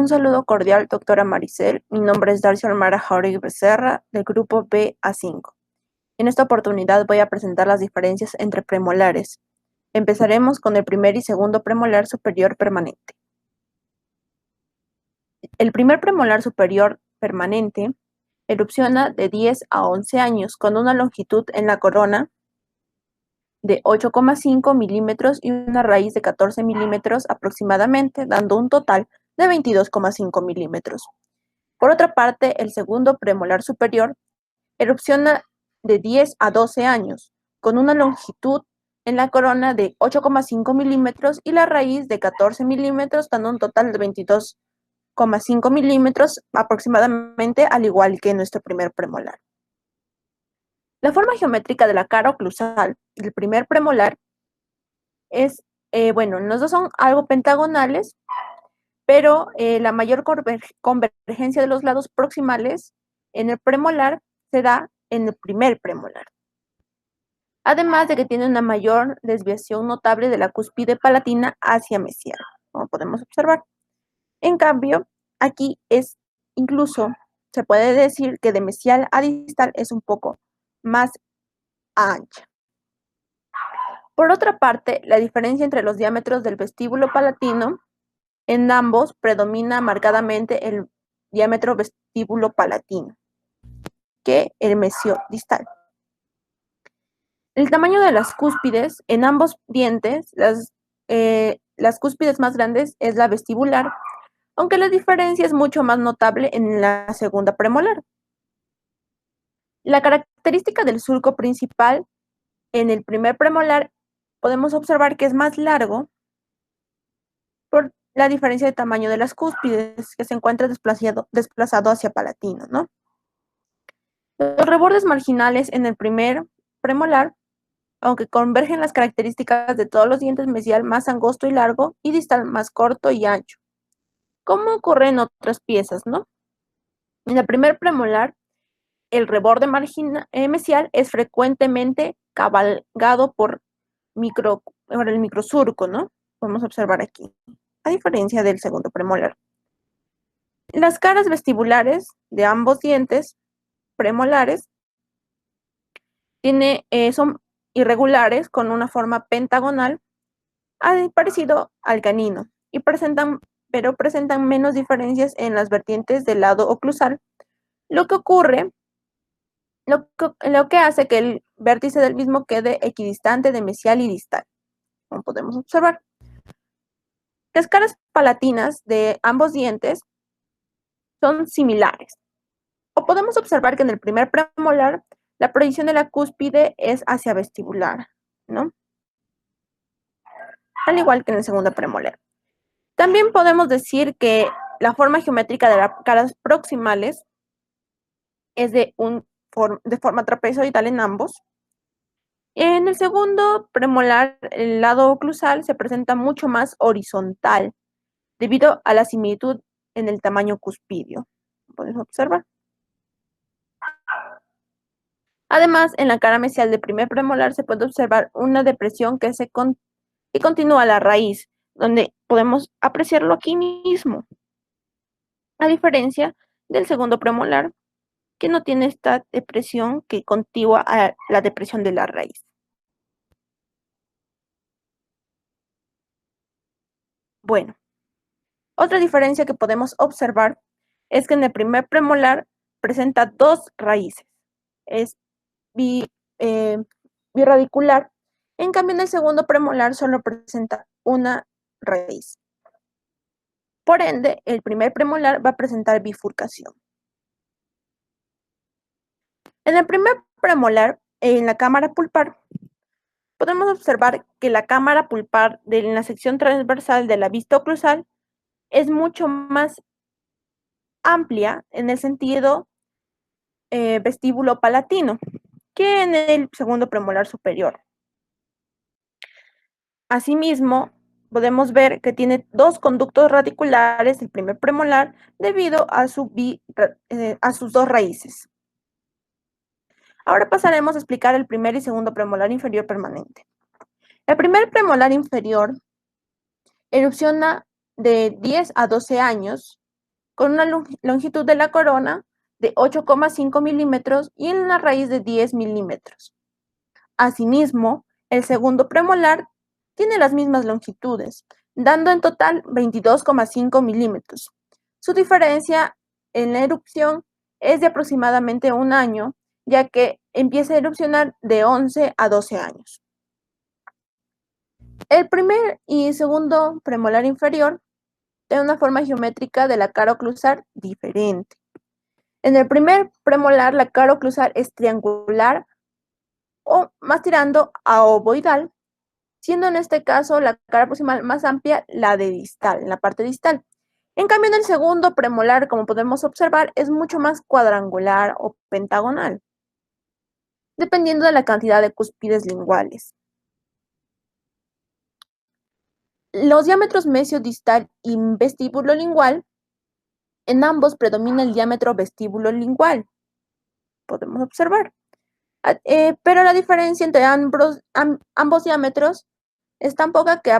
Un saludo cordial, doctora Maricel. Mi nombre es Darcy Almara Jauregui Becerra, del grupo BA5. En esta oportunidad voy a presentar las diferencias entre premolares. Empezaremos con el primer y segundo premolar superior permanente. El primer premolar superior permanente erupciona de 10 a 11 años con una longitud en la corona de 8,5 milímetros y una raíz de 14 milímetros aproximadamente, dando un total de 22,5 milímetros. Por otra parte, el segundo premolar superior erupciona de 10 a 12 años, con una longitud en la corona de 8,5 milímetros y la raíz de 14 milímetros, dando un total de 22,5 milímetros aproximadamente, al igual que nuestro primer premolar. La forma geométrica de la cara oclusal del primer premolar es, los dos son algo pentagonales, pero la mayor convergencia de los lados proximales en el premolar se da en el primer premolar. Además de que tiene una mayor desviación notable de la cúspide palatina hacia mesial, como podemos observar. En cambio, aquí incluso se puede decir que de mesial a distal es un poco más ancha. Por otra parte, la diferencia entre los diámetros del vestíbulo palatino en ambos predomina marcadamente el diámetro vestíbulo palatino que el mesiodistal. El tamaño de las cúspides en ambos dientes, las cúspides más grandes es la vestibular, aunque la diferencia es mucho más notable en la segunda premolar. La característica del surco principal en el primer premolar podemos observar que es más largo por la diferencia de tamaño de las cúspides, que se encuentra desplazado hacia palatino, ¿no? Los rebordes marginales en el primer premolar, aunque convergen las características de todos los dientes, mesial más angosto y largo y distal más corto y ancho, como ocurre en otras piezas, ¿no? En el primer premolar, el reborde mesial es frecuentemente cabalgado por el microsurco, ¿no? Podemos observar aquí, a diferencia del segundo premolar. Las caras vestibulares de ambos dientes premolares son irregulares con una forma pentagonal, parecido al canino, pero presentan menos diferencias en las vertientes del lado oclusal, lo que hace que el vértice del mismo quede equidistante de mesial y distal, como podemos observar. Las caras palatinas de ambos dientes son similares, o podemos observar que en el primer premolar la proyección de la cúspide es hacia vestibular, ¿no? Al igual que en el segundo premolar. También podemos decir que la forma geométrica de las caras proximales es de forma trapezoidal en ambos. En el segundo premolar, el lado oclusal se presenta mucho más horizontal, debido a la similitud en el tamaño cuspidio. Podemos observar. Además, en la cara mesial del primer premolar se puede observar una depresión que continúa la raíz, donde podemos apreciarlo aquí mismo, a diferencia del segundo premolar, que no tiene esta depresión que continúa a la depresión de la raíz. Bueno, otra diferencia que podemos observar es que en el primer premolar presenta dos raíces, es biradicular. En cambio, en el segundo premolar solo presenta una raíz. Por ende, el primer premolar va a presentar bifurcación. En el primer premolar, en la cámara pulpar, podemos observar que la cámara pulpar en la sección transversal de la vista oclusal es mucho más amplia en el sentido vestíbulo palatino que en el segundo premolar superior. Asimismo, podemos ver que tiene dos conductos radiculares el primer premolar debido a sus dos raíces. Ahora pasaremos a explicar el primer y segundo premolar inferior permanente. El primer premolar inferior erupciona de 10 a 12 años con una longitud de la corona de 8,5 milímetros y una raíz de 10 milímetros. Asimismo, el segundo premolar tiene las mismas longitudes, dando en total 22,5 milímetros. Su diferencia en la erupción es de aproximadamente un año, ya que empieza a erupcionar de 11 a 12 años. El primer y segundo premolar inferior tienen una forma geométrica de la cara oclusal diferente. En el primer premolar, la cara oclusal es triangular o más tirando a ovoidal, siendo en este caso la cara proximal más amplia la de distal, en la parte distal. En cambio, en el segundo premolar, como podemos observar, es mucho más cuadrangular o pentagonal, dependiendo de la cantidad de cúspides linguales. Los diámetros mesio-distal y vestíbulo-lingual, en ambos predomina el diámetro vestíbulo-lingual, podemos observar. Pero la diferencia entre ambos diámetros es tan poca que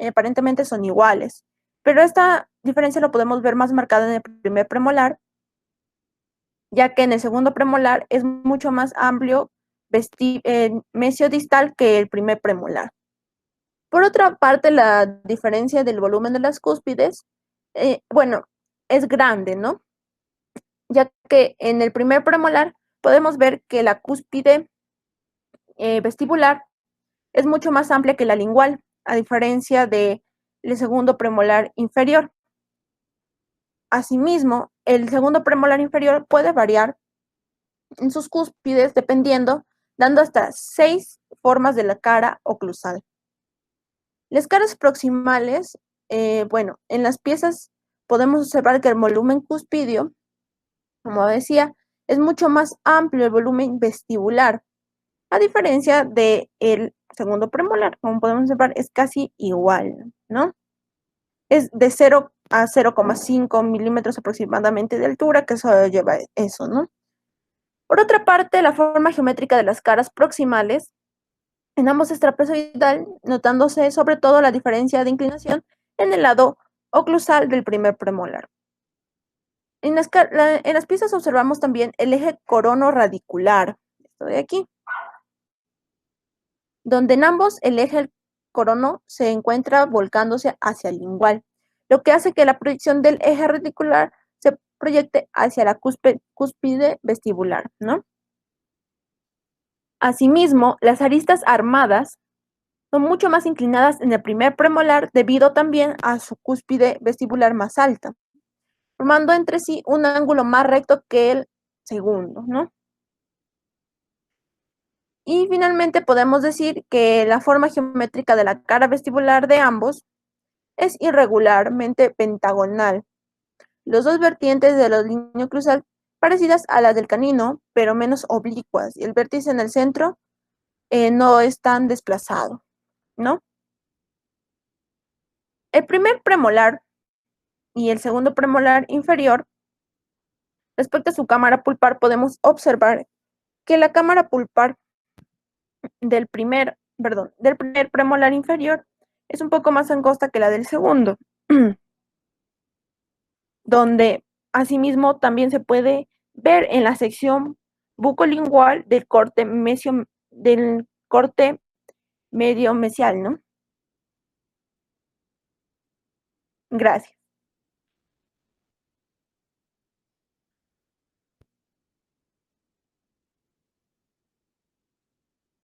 aparentemente son iguales. Pero esta diferencia lo podemos ver más marcada en el primer premolar, ya que en el segundo premolar es mucho más amplio mesio-distal que el primer premolar. Por otra parte, la diferencia del volumen de las cúspides, es grande, ¿no? Ya que en el primer premolar podemos ver que la cúspide vestibular es mucho más amplia que la lingual, a diferencia del segundo premolar inferior. Asimismo, el segundo premolar inferior puede variar en sus cúspides dependiendo, dando hasta 6 formas de la cara oclusal. Las caras proximales, en las piezas podemos observar que el volumen cuspidio, como decía, es mucho más amplio el volumen vestibular, a diferencia del segundo premolar, como podemos observar, es casi igual, ¿no? Es de 0 a 0,5 milímetros aproximadamente de altura, que eso lleva eso, ¿no? Por otra parte, la forma geométrica de las caras proximales, en ambos es trapezoidal, notándose sobre todo la diferencia de inclinación en el lado oclusal del primer premolar. En las piezas observamos también el eje corono-radicular, esto de aquí, donde en ambos el eje corono se encuentra volcándose hacia el lingual, lo que hace que la proyección del eje radicular se proyecte hacia la cúspide vestibular, ¿no? Asimismo, las aristas armadas son mucho más inclinadas en el primer premolar debido también a su cúspide vestibular más alta, formando entre sí un ángulo más recto que el segundo, ¿no? Y finalmente podemos decir que la forma geométrica de la cara vestibular de ambos es irregularmente pentagonal. Los dos vertientes de la línea oclusal parecidas a las del canino, pero menos oblicuas, y el vértice en el centro no es tan desplazado, ¿no? El primer premolar y el segundo premolar inferior, respecto a su cámara pulpar, podemos observar que la cámara pulpar del primer premolar inferior es un poco más angosta que la del segundo, donde asimismo también se puede ver en la sección bucolingual del corte medio mesial, ¿no? Gracias.